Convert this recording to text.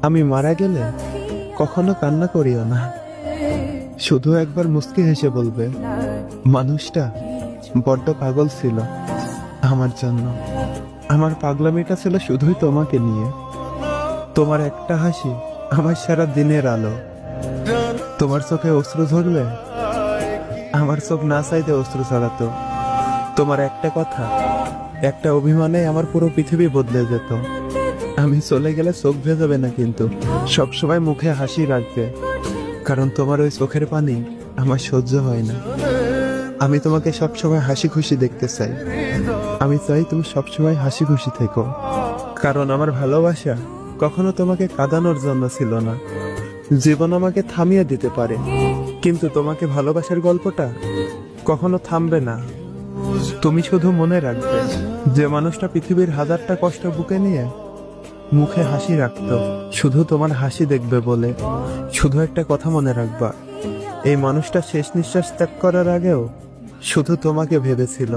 আমি মারা গেলে কখনো কান্না করিও না, শুধু একবার মুস্কি হেসে বলবে মানুষটা বড্ড পাগল ছিল আমার জন্য। আমার পাগলামিটা ছিল শুধুই তোমাকে নিয়ে। তোমার একটা হাসি আমার সারা দিনের আলো। তোমার চোখে অশ্রু ঝরলে আমার চোখ না চাইতে অশ্রু ছড়াতো। তোমার একটা কথা, একটা অভিমানে আমার পুরো পৃথিবী বদলে যেত। আমি চলে গেলে চোখ ভেজাবে না, কিন্তু সবসময় মুখে হাসি রাখবে, কারণ তোমার ওই চোখের পানি আমার সহ্য হয় না। আমি তোমাকে সবসময় হাসি খুশি দেখতে চাই। আমি চাই তুমি সবসময় হাসি খুশি থেকো, কারণ আমার ভালোবাসা কখনো তোমাকে কাঁদানোর জন্য ছিল না। জীবন আমাকে থামিয়ে দিতে পারে, কিন্তু তোমাকে ভালোবাসার গল্পটা কখনো থামবে না। তুমি শুধু মনে রাখবে, যে মানুষটা পৃথিবীর হাজারটা কষ্ট বুকে নিয়ে মুখে হাসি রাখতো শুধু তোমার হাসি দেখবে বলে। শুধু একটা কথা মনে রাখবা, এই মানুষটা শেষ নিঃশ্বাস ত্যাগ করার আগেও শুধু তোমাকে ভেবেছিল।